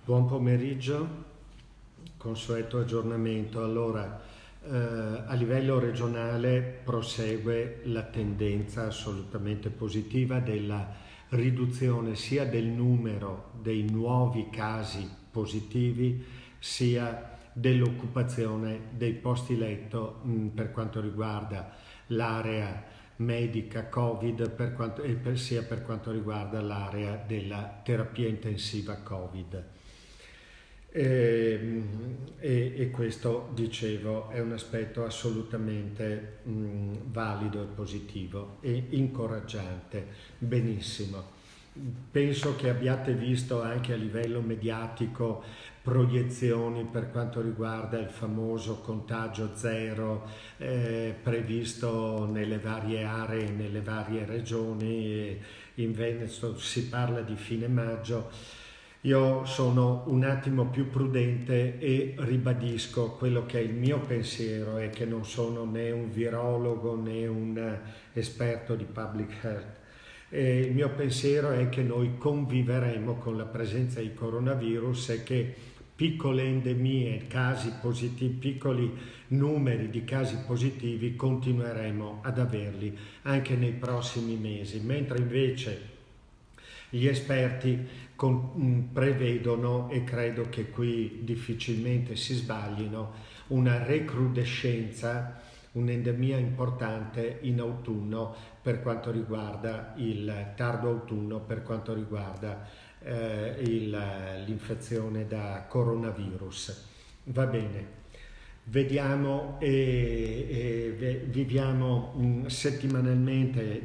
Buon pomeriggio, consueto aggiornamento. Allora, a livello regionale prosegue la tendenza assolutamente positiva della riduzione sia del numero dei nuovi casi positivi sia dell'occupazione dei posti letto per quanto riguarda l'area medica Covid sia per quanto riguarda l'area della terapia intensiva Covid. E questo, dicevo, è un aspetto assolutamente valido e positivo e incoraggiante. Benissimo. Penso che abbiate visto anche a livello mediatico proiezioni per quanto riguarda il famoso contagio zero previsto nelle varie aree, nelle varie regioni. In Veneto si parla di fine maggio. Io sono un attimo più prudente e ribadisco quello che è il mio pensiero, è che non sono né un virologo né un esperto di public health. Il mio pensiero è che noi conviveremo con la presenza di coronavirus e che piccole endemie, casi positivi, piccoli numeri di casi positivi continueremo ad averli anche nei prossimi mesi, mentre invece gli esperti prevedono, e credo che qui difficilmente si sbaglino, una recrudescenza, un'endemia importante in autunno per quanto riguarda il tardo autunno, per quanto riguarda l'infezione da coronavirus. Va bene, vediamo e viviamo settimanalmente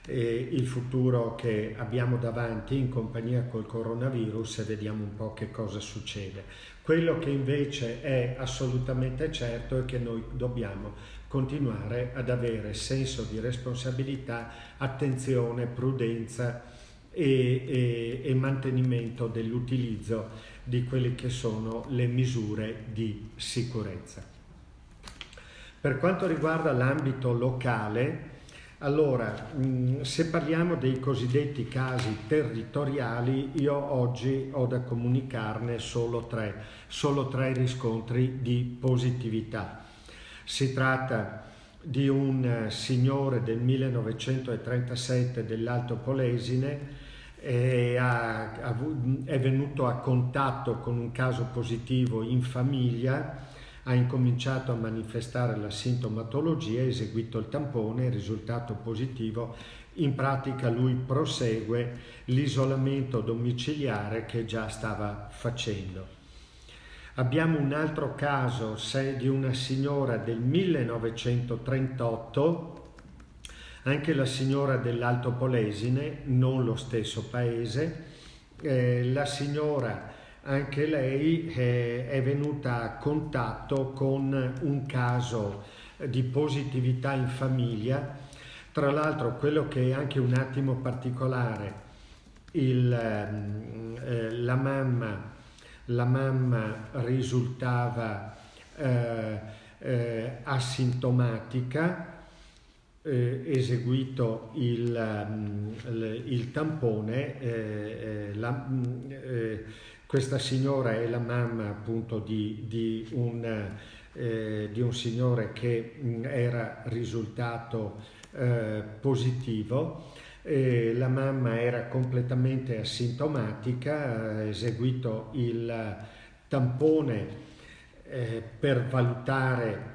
il futuro che abbiamo davanti in compagnia col coronavirus e vediamo un po' che cosa succede. Quello che invece è assolutamente certo è che noi dobbiamo continuare ad avere senso di responsabilità, attenzione, prudenza e mantenimento dell'utilizzo di quelle che sono le misure di sicurezza. Per quanto riguarda l'ambito locale, allora, se parliamo dei cosiddetti casi territoriali, io oggi ho da comunicarne solo tre riscontri di positività. Si tratta di un signore del 1937 dell'Alto Polesine, è venuto a contatto con un caso positivo in famiglia, ha incominciato a manifestare la sintomatologia, ha eseguito il tampone, il risultato positivo. In pratica lui prosegue l'isolamento domiciliare che già stava facendo. Abbiamo un altro caso di una signora del 1938, anche la signora dell'Alto Polesine, non lo stesso paese. La signora, anche lei, è venuta a contatto con un caso di positività in famiglia. Tra l'altro, quello che è anche un attimo particolare, la mamma risultava asintomatica, eseguito il tampone. Questa signora è la mamma appunto di un signore che era risultato positivo. La mamma era completamente asintomatica, ha eseguito il tampone per valutare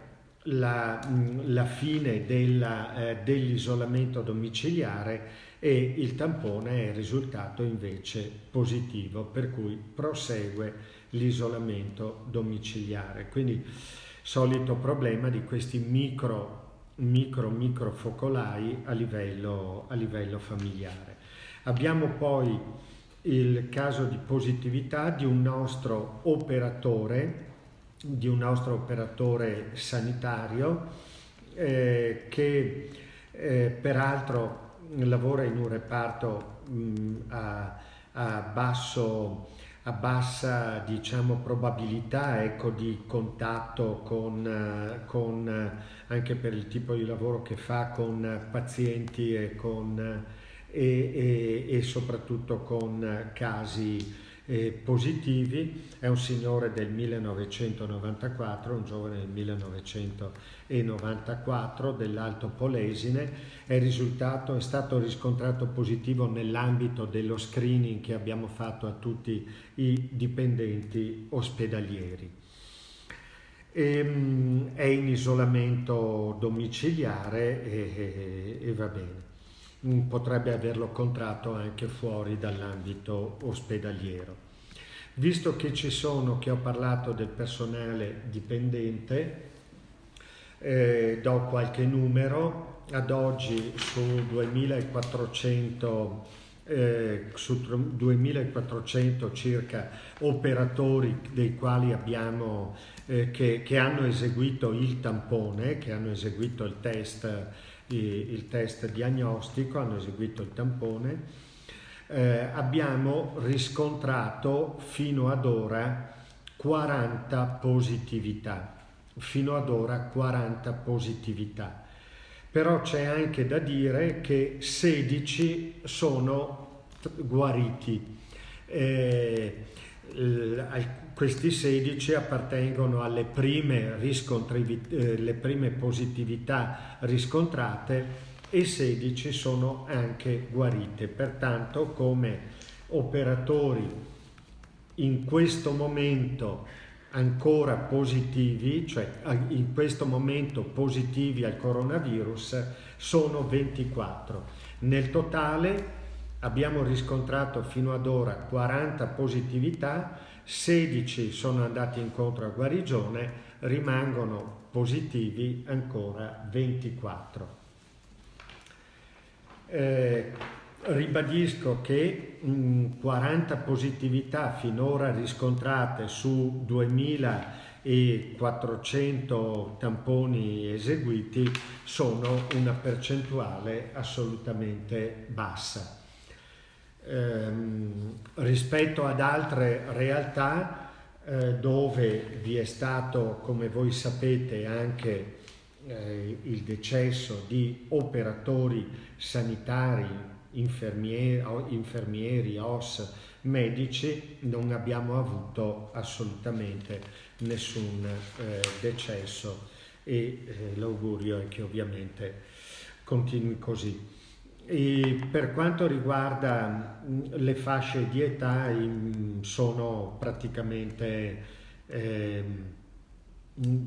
la fine dell'isolamento domiciliare e il tampone è risultato invece positivo, per cui prosegue l'isolamento domiciliare. Quindi solito problema di questi micro focolai a livello familiare. Abbiamo poi il caso di positività di un nostro operatore sanitario che peraltro lavora in un reparto a bassa, diciamo, probabilità, ecco, di contatto con anche per il tipo di lavoro che fa, con pazienti e soprattutto con casi positivi. È un signore del 1994, un giovane del 1994 dell'Alto Polesine. È stato riscontrato positivo nell'ambito dello screening che abbiamo fatto a tutti i dipendenti ospedalieri. È in isolamento domiciliare e va bene. Potrebbe averlo contratto anche fuori dall'ambito ospedaliero. Visto che ho parlato del personale dipendente, do qualche numero. Ad oggi su 2400 circa operatori, dei quali abbiamo che hanno eseguito il tampone, che hanno eseguito il test diagnostico, hanno eseguito il tampone, abbiamo riscontrato fino ad ora 40 positività. Però c'è anche da dire che 16 sono guariti. Questi 16 appartengono alle prime positività riscontrate e 16 sono anche guarite. Pertanto, come operatori in questo momento ancora positivi, cioè in questo momento positivi al coronavirus, sono 24. Nel totale abbiamo riscontrato fino ad ora 40 positività, 16 sono andati incontro a guarigione, rimangono positivi ancora 24. Ribadisco che 40 positività finora riscontrate su 2400 tamponi eseguiti sono una percentuale assolutamente bassa. Rispetto ad altre realtà dove vi è stato, come voi sapete, anche il decesso di operatori sanitari, infermieri, OS, medici, non abbiamo avuto assolutamente nessun decesso e l'augurio è che ovviamente continui così. E per quanto riguarda le fasce di età, sono praticamente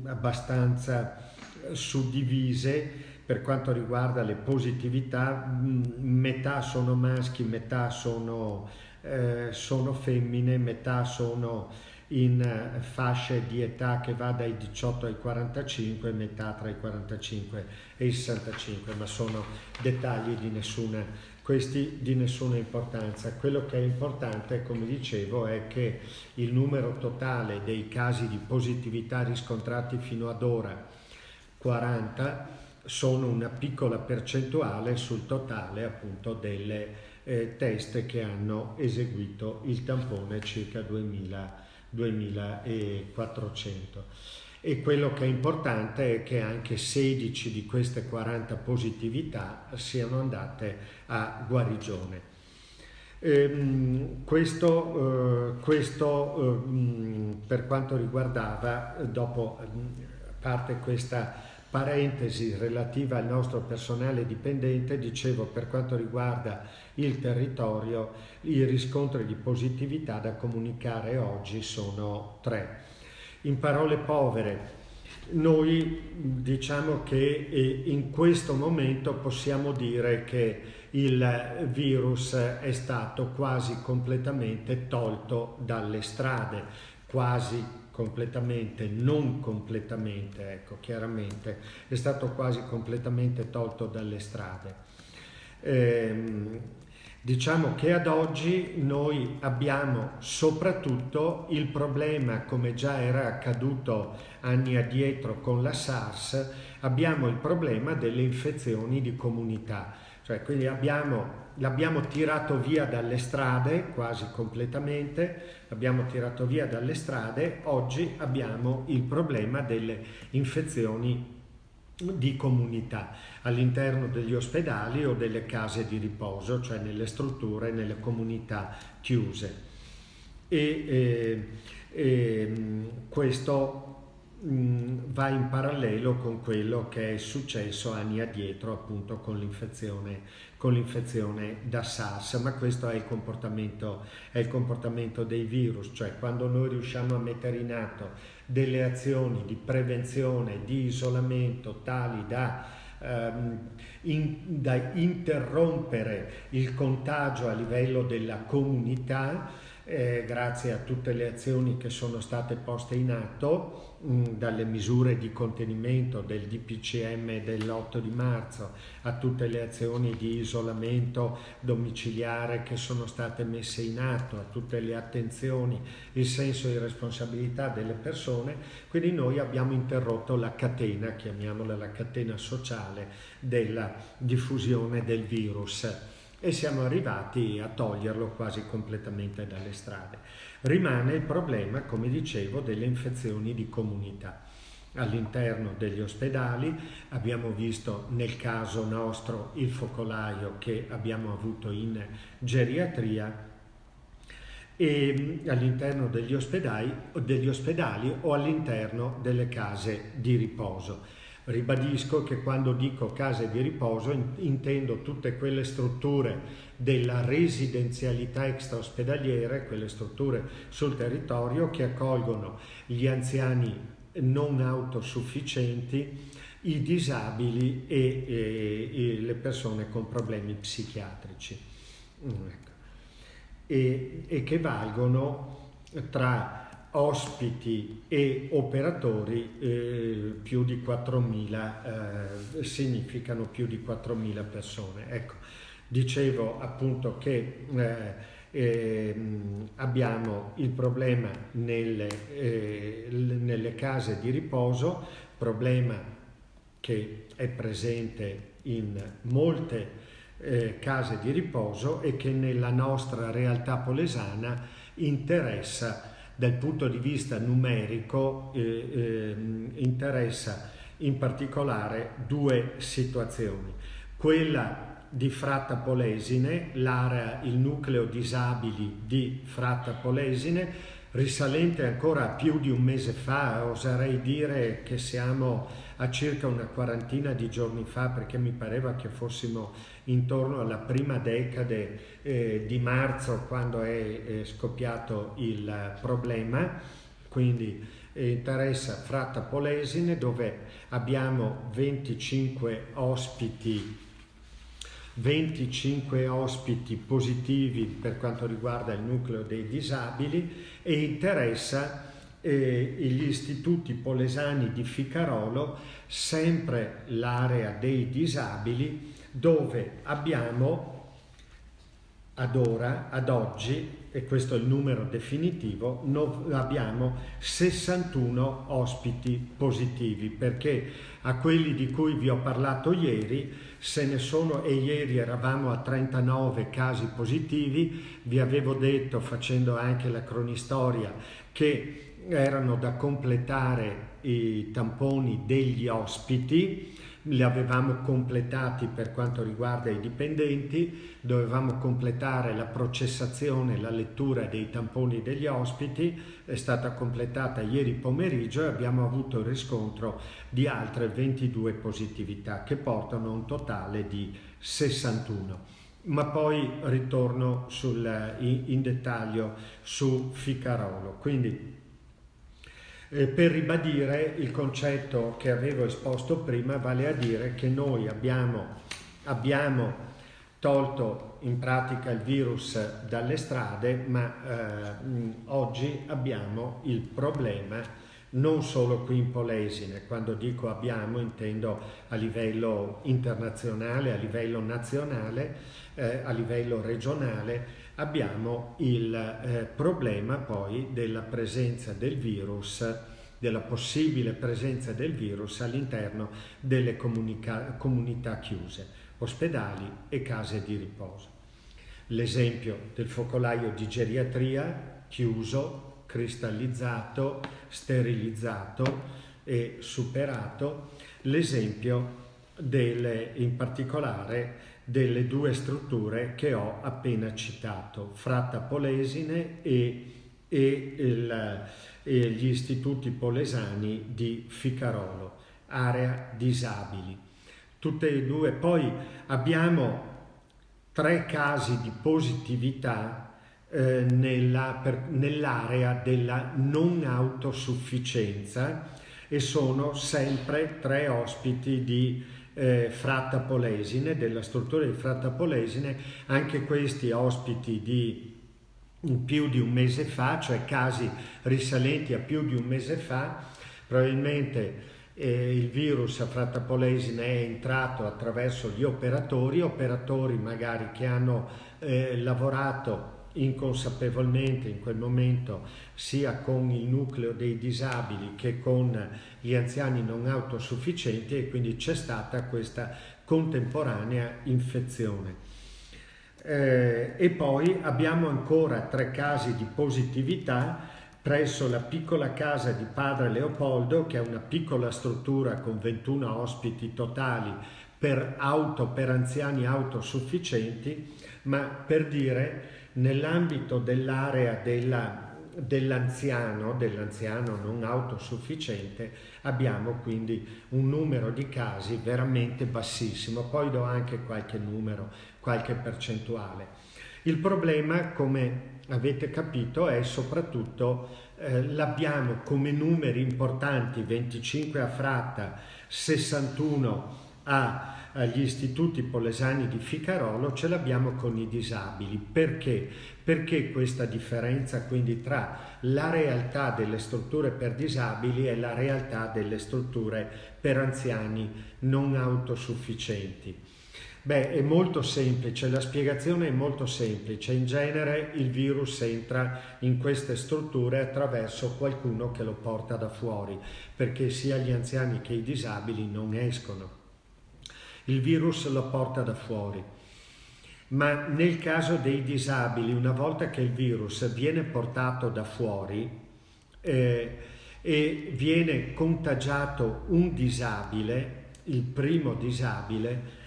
abbastanza suddivise. Per quanto riguarda le positività, metà sono maschi, metà sono femmine, metà sono in fasce di età che va dai 18 ai 45, metà tra i 45 e i 65, ma sono dettagli di nessuna importanza. Quello che è importante, come dicevo, è che il numero totale dei casi di positività riscontrati fino ad ora, 40, sono una piccola percentuale sul totale appunto delle test che hanno eseguito il tampone, circa 2400. E quello che è importante è che anche 16 di queste 40 positività siano andate a guarigione. Questo per quanto riguardava, dopo a parte questa parentesi relativa al nostro personale dipendente, dicevo, per quanto riguarda il territorio, i riscontri di positività da comunicare oggi sono 3. In parole povere, noi diciamo che in questo momento possiamo dire che il virus è stato quasi completamente tolto dalle strade, quasi completamente, non completamente, ecco, chiaramente è stato quasi completamente tolto dalle strade. Diciamo che ad oggi noi abbiamo soprattutto il problema, come già era accaduto anni addietro con la SARS, abbiamo il problema delle infezioni di comunità, cioè quindi l'abbiamo tirato via dalle strade quasi completamente, oggi abbiamo il problema delle infezioni di comunità all'interno degli ospedali o delle case di riposo, cioè nelle strutture, nelle comunità chiuse. questo va in parallelo con quello che è successo anni addietro appunto con l'infezione da SARS, ma questo è il comportamento dei virus, cioè quando noi riusciamo a mettere in atto delle azioni di prevenzione, di isolamento tali da interrompere il contagio a livello della comunità, grazie a tutte le azioni che sono state poste in atto, dalle misure di contenimento del DPCM dell'8 di marzo a tutte le azioni di isolamento domiciliare che sono state messe in atto, a tutte le attenzioni, il senso di responsabilità delle persone. Quindi noi abbiamo interrotto la catena, chiamiamola la catena sociale, della diffusione del virus, e siamo arrivati a toglierlo quasi completamente dalle strade. Rimane il problema, come dicevo, delle infezioni di comunità. All'interno degli ospedali abbiamo visto nel caso nostro il focolaio che abbiamo avuto in geriatria, e all'interno degli ospedali o all'interno delle case di riposo. Ribadisco che quando dico case di riposo intendo tutte quelle strutture della residenzialità extraospedaliere, quelle strutture sul territorio che accolgono gli anziani non autosufficienti, i disabili e le persone con problemi psichiatrici. E che valgono tra ospiti e operatori più di 4.000, significano più di 4.000 persone. Ecco, dicevo appunto che abbiamo il problema nelle case di riposo, problema che è presente in molte case di riposo e che nella nostra realtà polesana interessa dal punto di vista numerico, interessa in particolare due situazioni. Quella di Fratta Polesine, l'area, il nucleo disabili di Fratta Polesine, risalente ancora a più di un mese fa, oserei dire che siamo a circa una quarantina di giorni fa, perché mi pareva che fossimo intorno alla prima decade di marzo quando è scoppiato il problema. Quindi interessa Fratta Polesine, dove abbiamo 25 ospiti positivi per quanto riguarda il nucleo dei disabili, e interessa gli istituti polesani di Ficarolo, sempre l'area dei disabili, dove abbiamo ad oggi, e questo è il numero definitivo, abbiamo 61 ospiti positivi, perché a quelli di cui vi ho parlato ieri se ne sono, e ieri eravamo a 39 casi positivi, vi avevo detto, facendo anche la cronistoria, che erano da completare i tamponi degli ospiti. Li avevamo completati per quanto riguarda i dipendenti, dovevamo completare la processazione, la lettura dei tamponi degli ospiti, è stata completata ieri pomeriggio e abbiamo avuto il riscontro di altre 22 positività che portano a un totale di 61. Ma poi ritorno in dettaglio su Ficarolo. Quindi per ribadire il concetto che avevo esposto prima, vale a dire che noi abbiamo tolto in pratica il virus dalle strade, ma oggi abbiamo il problema non solo qui in Polesine. Quando dico abbiamo intendo a livello internazionale, a livello nazionale, a livello regionale. Abbiamo il problema poi della presenza del virus, della possibile presenza del virus all'interno delle comunità chiuse, ospedali e case di riposo. L'esempio del focolaio di geriatria chiuso, cristallizzato, sterilizzato e superato, l'esempio in particolare delle due strutture che ho appena citato, Fratta Polesine e e gli istituti polesani di Ficarolo, area disabili. Tutte e due. Poi abbiamo 3 casi di positività nell'area della non autosufficienza, e sono sempre 3 ospiti di Fratta Polesine, della struttura di Fratta Polesine, anche questi ospiti di più di un mese fa, cioè casi risalenti a più di un mese fa. Probabilmente il virus a Fratta Polesine è entrato attraverso gli operatori magari che hanno lavorato inconsapevolmente in quel momento sia con il nucleo dei disabili che con gli anziani non autosufficienti, e quindi c'è stata questa contemporanea infezione. E poi abbiamo ancora 3 casi di positività presso la piccola casa di Padre Leopoldo, che è una piccola struttura con 21 ospiti totali per anziani autosufficienti, ma per dire, nell'ambito dell'area dell'anziano non autosufficiente abbiamo quindi un numero di casi veramente bassissimo. Poi do anche qualche numero, qualche percentuale. Il problema, come avete capito, è soprattutto l'abbiamo come numeri importanti: 25 a Fratta, 61 agli istituti polesani di Ficarolo, ce l'abbiamo con i disabili. Perché? Perché questa differenza quindi tra la realtà delle strutture per disabili e la realtà delle strutture per anziani non autosufficienti? Beh, è molto semplice, la spiegazione è molto semplice. In genere il virus entra in queste strutture attraverso qualcuno che lo porta da fuori, perché sia gli anziani che i disabili non escono. Il virus lo porta da fuori. Ma nel caso dei disabili, una volta che il virus viene portato da fuori e viene contagiato un disabile, il primo disabile,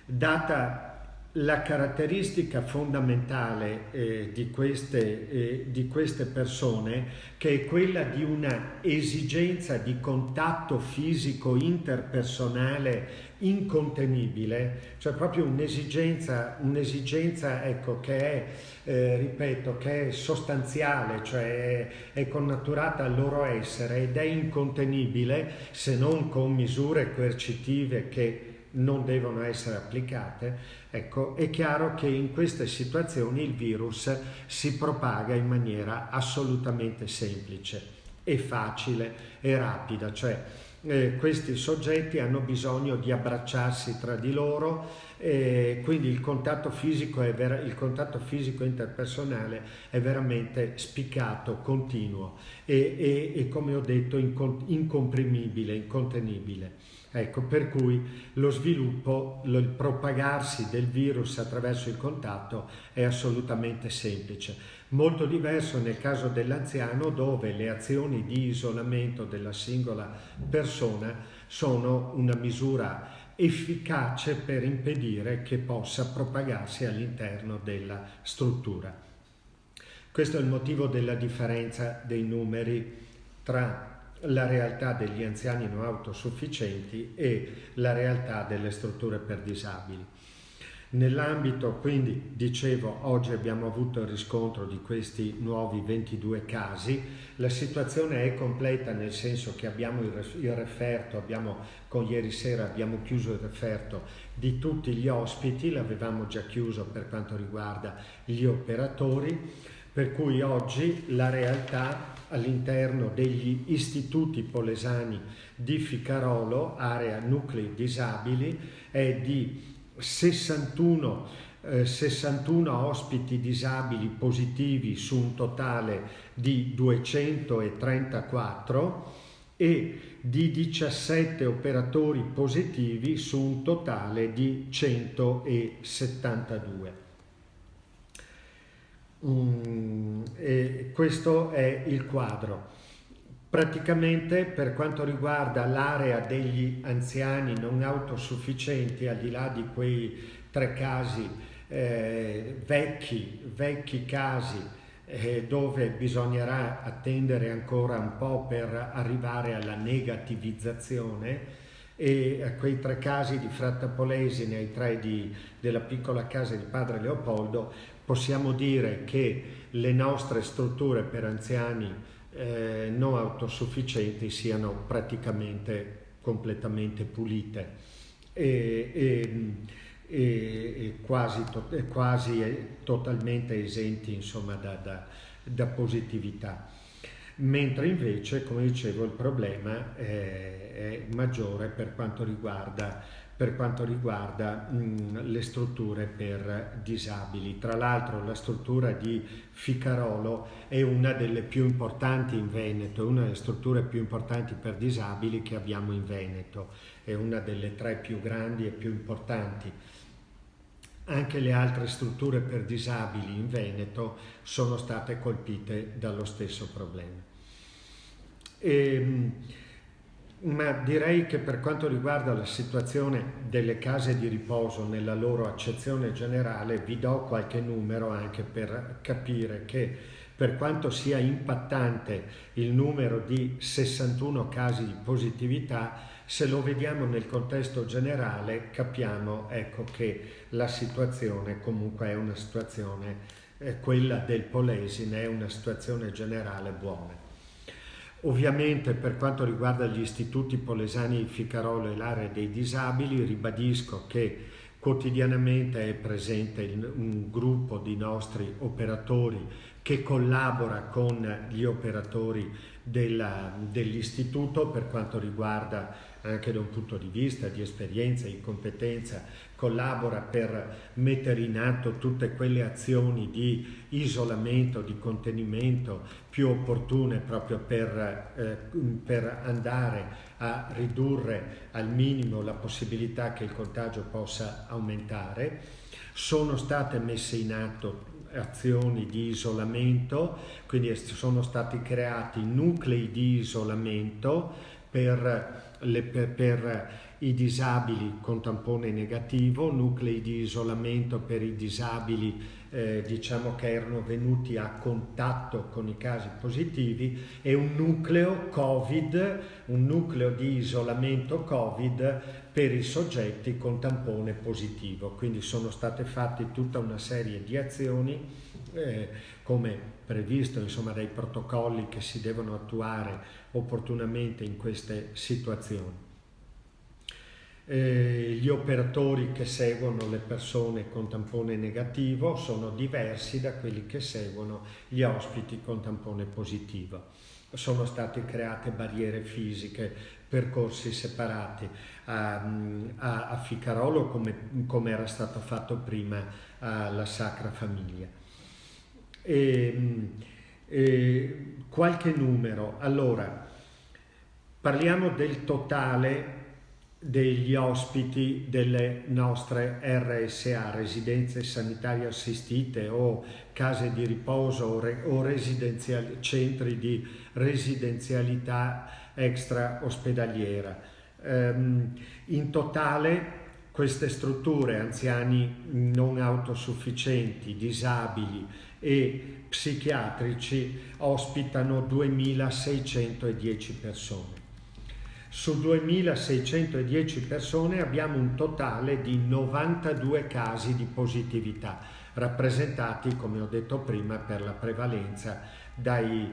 data la caratteristica fondamentale di queste persone, che è quella di una esigenza di contatto fisico interpersonale incontenibile, cioè proprio un'esigenza ecco, che è, ripeto, che è sostanziale, cioè è connaturata al loro essere ed è incontenibile se non con misure coercitive che non devono essere applicate. Ecco, è chiaro che in queste situazioni il virus si propaga in maniera assolutamente semplice e facile e rapida, cioè questi soggetti hanno bisogno di abbracciarsi tra di loro, quindi il contatto fisico interpersonale è veramente spiccato, continuo e come ho detto incomprimibile, incontenibile. Ecco, per cui lo sviluppo, il propagarsi del virus attraverso il contatto è assolutamente semplice. Molto diverso nel caso dell'anziano, dove le azioni di isolamento della singola persona sono una misura efficace per impedire che possa propagarsi all'interno della struttura. Questo è il motivo della differenza dei numeri tra la realtà degli anziani non autosufficienti e la realtà delle strutture per disabili. Nell'ambito, quindi, dicevo, oggi abbiamo avuto il riscontro di questi nuovi 22 casi. La situazione è completa, nel senso che abbiamo il referto, con ieri sera abbiamo chiuso il referto di tutti gli ospiti, l'avevamo già chiuso per quanto riguarda gli operatori, per cui oggi la realtà all'interno degli istituti polesani di Ficarolo, area nuclei disabili, è di 61 ospiti disabili positivi su un totale di 234 e di 17 operatori positivi su un totale di 172. E questo è il quadro. Praticamente, per quanto riguarda l'area degli anziani non autosufficienti, al di là di quei 3 casi vecchi casi dove bisognerà attendere ancora un po' per arrivare alla negativizzazione, e a quei 3 casi di Fratta Polesine, ai 3 della piccola casa di padre Leopoldo, possiamo dire che le nostre strutture per anziani non autosufficienti siano praticamente completamente pulite e quasi totalmente esenti, insomma, da positività. Mentre invece, come dicevo, il problema è maggiore per quanto riguarda le strutture per disabili. Tra l'altro la struttura di Ficarolo è una delle più importanti in Veneto, è una delle strutture più importanti per disabili che abbiamo in Veneto, è una delle 3 più grandi e più importanti. Anche le altre strutture per disabili in Veneto sono state colpite dallo stesso problema. Ma direi che per quanto riguarda la situazione delle case di riposo nella loro accezione generale, vi do qualche numero anche per capire che per quanto sia impattante il numero di 61 casi di positività, se lo vediamo nel contesto generale capiamo, ecco, che la situazione comunque è una situazione, quella del Polesine è una situazione generale buona. Ovviamente per quanto riguarda gli istituti polesani di Ficarolo e l'area dei disabili, ribadisco che quotidianamente è presente un gruppo di nostri operatori che collabora con gli operatori dell'istituto per quanto riguarda anche da un punto di vista di esperienza, di competenza, collabora per mettere in atto tutte quelle azioni di isolamento, di contenimento più opportune proprio per andare a ridurre al minimo la possibilità che il contagio possa aumentare. Sono state messe in atto azioni di isolamento, quindi sono stati creati nuclei di isolamento per i disabili con tampone negativo, nuclei di isolamento per i disabili diciamo che erano venuti a contatto con i casi positivi, e un nucleo Covid, un nucleo di isolamento Covid per i soggetti con tampone positivo. Quindi sono state fatte tutta una serie di azioni come previsto, insomma, dai protocolli che si devono attuare opportunamente in queste situazioni. Gli operatori che seguono le persone con tampone negativo sono diversi da quelli che seguono gli ospiti con tampone positivo. Sono state create barriere fisiche, percorsi separati a Ficarolo come era stato fatto prima alla Sacra Famiglia. Qualche numero. Allora, parliamo del totale degli ospiti delle nostre RSA, residenze sanitarie assistite o case di riposo o centri di residenzialità extra ospedaliera. In totale queste strutture, anziani non autosufficienti, disabili e psichiatrici, ospitano 2.610 persone. Su 2.610 persone abbiamo un totale di 92 casi di positività, rappresentati, come ho detto prima, per la prevalenza dagli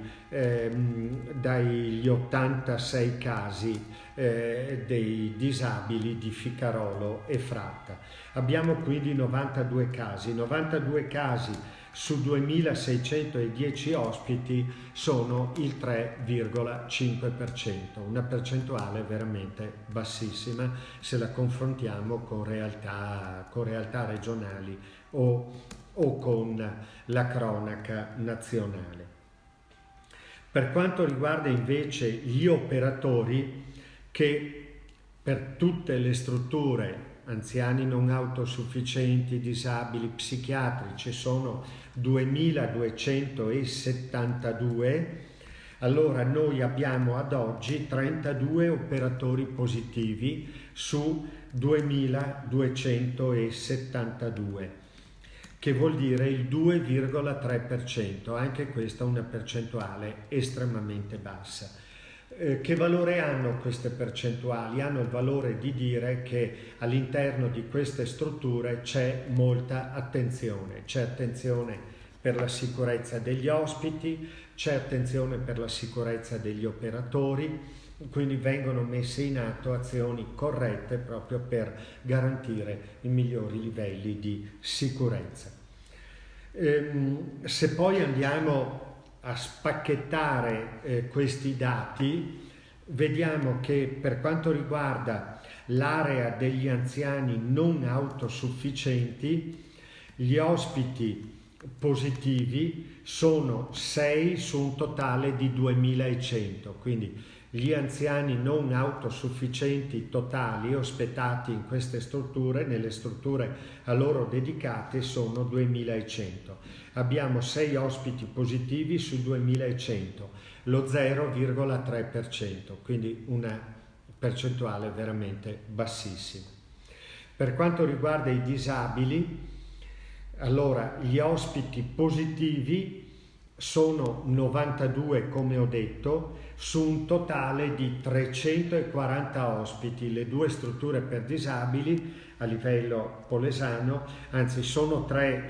86 casi dei disabili di Ficarolo e Fratta. Abbiamo quindi 92 casi su 2.610 ospiti sono il 3,5%, una percentuale veramente bassissima se la confrontiamo con realtà regionali o con la cronaca nazionale. Per quanto riguarda invece gli operatori, che per tutte le strutture anziani non autosufficienti, disabili, psichiatrici sono 2.272, allora noi abbiamo ad oggi 32 operatori positivi su 2.272. che vuol dire il 2,3%, anche questa è una percentuale estremamente bassa. Che valore hanno queste percentuali? Hanno il valore di dire che all'interno di queste strutture c'è molta attenzione, c'è attenzione per la sicurezza degli ospiti, c'è attenzione per la sicurezza degli operatori, quindi vengono messe in atto azioni corrette proprio per garantire i migliori livelli di sicurezza. Se poi andiamo a spacchettare questi dati, vediamo che per quanto riguarda l'area degli anziani non autosufficienti, gli ospiti positivi sono 6 su un totale di 2100, quindi gli anziani non autosufficienti totali ospitati in queste strutture, nelle strutture a loro dedicate, sono 2100. Abbiamo 6 ospiti positivi su 2100, lo 0,3%, quindi una percentuale veramente bassissima. Per quanto riguarda i disabili, allora gli ospiti positivi sono 92, come ho detto, su un totale di 340 ospiti. Le 2 strutture per disabili a livello polesano, anzi sono 3,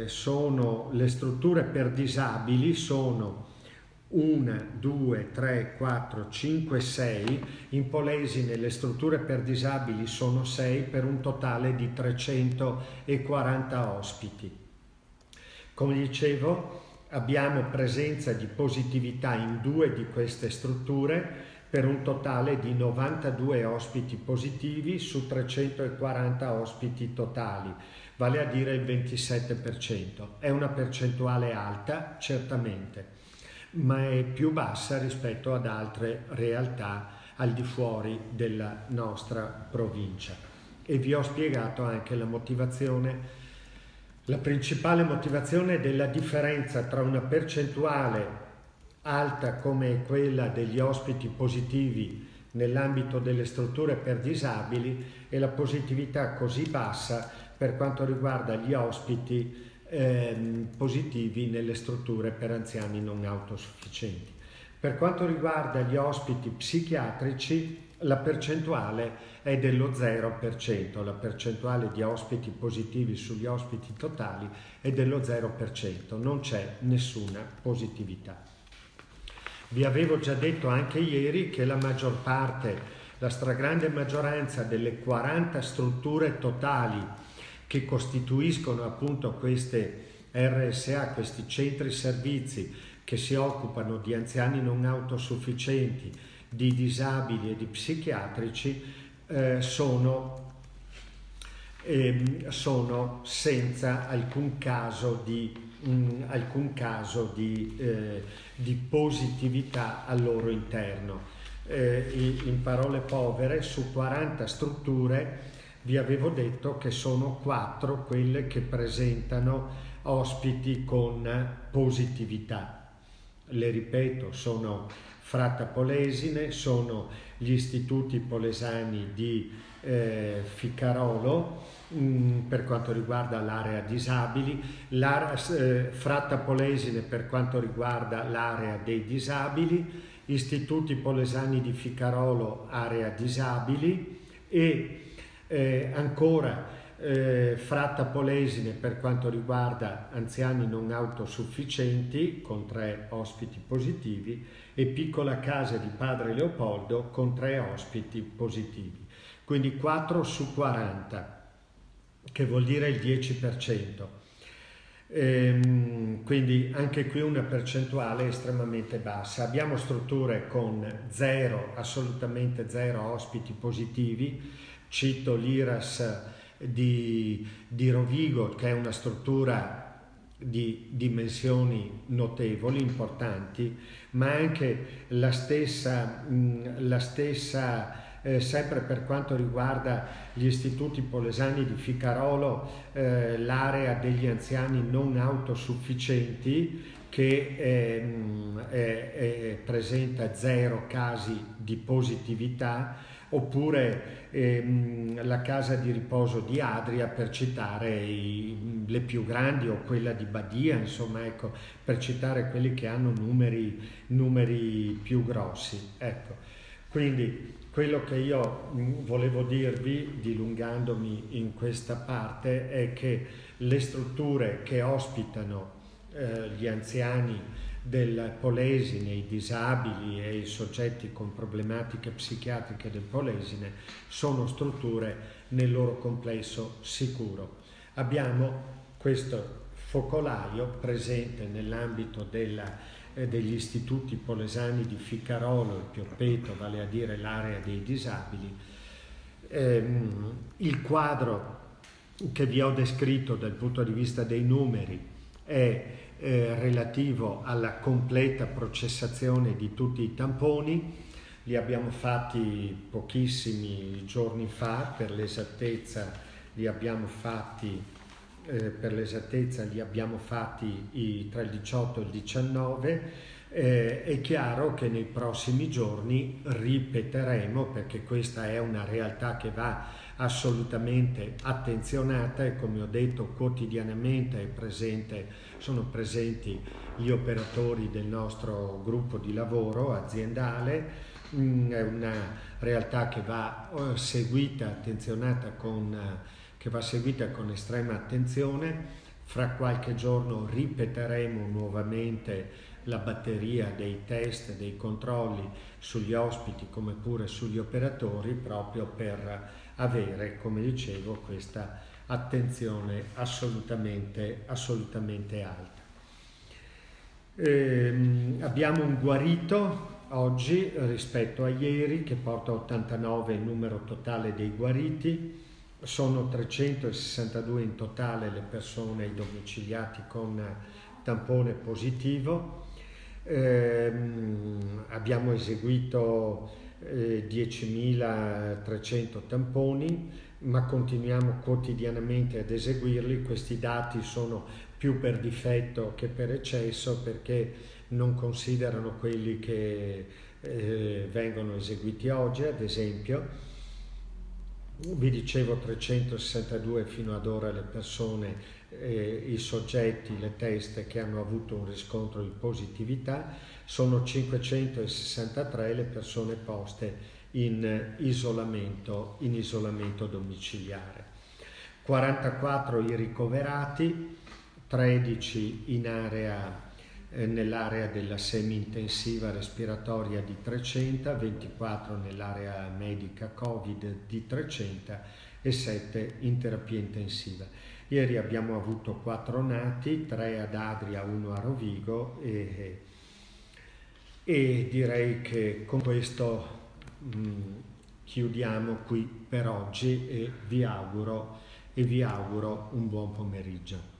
sono le strutture per disabili, sono 1, 2, 3, 4, 5, 6, in Polesine le strutture per disabili sono 6 per un totale di 340 ospiti. Come dicevo, abbiamo presenza di positività in 2 di queste strutture per un totale di 92 ospiti positivi su 340 ospiti totali, vale a dire il 27%. È una percentuale alta, certamente, ma è più bassa rispetto ad altre realtà al di fuori della nostra provincia. E vi ho spiegato anche la motivazione, la principale motivazione della differenza tra una percentuale alta come quella degli ospiti positivi nell'ambito delle strutture per disabili e la positività così bassa per quanto riguarda gli ospiti positivi nelle strutture per anziani non autosufficienti. Per quanto riguarda gli ospiti psichiatrici, la percentuale è dello 0%, la percentuale di ospiti positivi sugli ospiti totali è dello 0%, non c'è nessuna positività. Vi avevo già detto anche ieri che la maggior parte, la stragrande maggioranza delle 40 strutture totali che costituiscono appunto queste RSA, questi centri servizi che si occupano di anziani non autosufficienti, di disabili e di psichiatrici, sono senza alcun caso di positività al loro interno. In parole povere, su 40 strutture vi avevo detto che sono 4 quelle che presentano ospiti con positività. Le ripeto, sono Fratta Polesine, sono gli istituti polesani di Ficarolo per quanto riguarda l'area disabili, Fratta Polesine per quanto riguarda l'area dei disabili, istituti polesani di Ficarolo area disabili e ancora Fratta Polesine per quanto riguarda anziani non autosufficienti con 3 ospiti positivi e Piccola Casa di Padre Leopoldo con 3 ospiti positivi, quindi 4 su 40, che vuol dire il 10%. Quindi anche qui una percentuale estremamente bassa. Abbiamo strutture con 0, assolutamente 0 ospiti positivi. Cito l'IRAS di Rovigo, che è una struttura di dimensioni notevoli, importanti, ma anche la stessa sempre per quanto riguarda gli istituti polesani di Ficarolo, l'area degli anziani non autosufficienti che presenta 0 casi di positività, oppure la casa di riposo di Adria, per citare le più grandi, o quella di Badia, insomma, ecco, per citare quelli che hanno numeri più grossi. Ecco. Quindi quello che io volevo dirvi, dilungandomi in questa parte, è che le strutture che ospitano gli anziani del Polesine, i disabili e i soggetti con problematiche psichiatriche del Polesine, sono strutture nel loro complesso sicuro. Abbiamo questo focolaio presente nell'ambito degli istituti polesani di Ficcarolo e Pioppeto, vale a dire l'area dei disabili. Il quadro che vi ho descritto dal punto di vista dei numeri è relativo alla completa processazione di tutti i tamponi. Li abbiamo fatti pochissimi giorni fa, per l'esattezza li abbiamo fatti tra il 18 e il 19. È chiaro che nei prossimi giorni ripeteremo, perché questa è una realtà che va assolutamente attenzionata, e come ho detto quotidianamente sono presenti gli operatori del nostro gruppo di lavoro aziendale. È una realtà che va seguita, che va seguita con estrema attenzione. Fra qualche giorno ripeteremo nuovamente la batteria dei test, dei controlli sugli ospiti come pure sugli operatori, proprio per avere, come dicevo, questa attenzione assolutamente alta. Abbiamo un guarito oggi rispetto a ieri, che porta a 89 il numero totale dei guariti. Sono 362 in totale le persone domiciliati con tampone positivo. Abbiamo eseguito 10.300 tamponi, ma continuiamo quotidianamente ad eseguirli. Questi dati sono più per difetto che per eccesso, perché non considerano quelli che vengono eseguiti oggi. Ad esempio, vi dicevo 362 fino ad ora le persone, i soggetti, le teste che hanno avuto un riscontro di positività. Sono 563 le persone poste in isolamento domiciliare. 44 i ricoverati, 13 nell'area della semi-intensiva respiratoria di 300, 24 nell'area medica Covid di 300 e 7 in terapia intensiva. Ieri abbiamo avuto 4 nati, 3 ad Adria, 1 a Rovigo, e direi che con questo chiudiamo qui per oggi, e vi auguro un buon pomeriggio.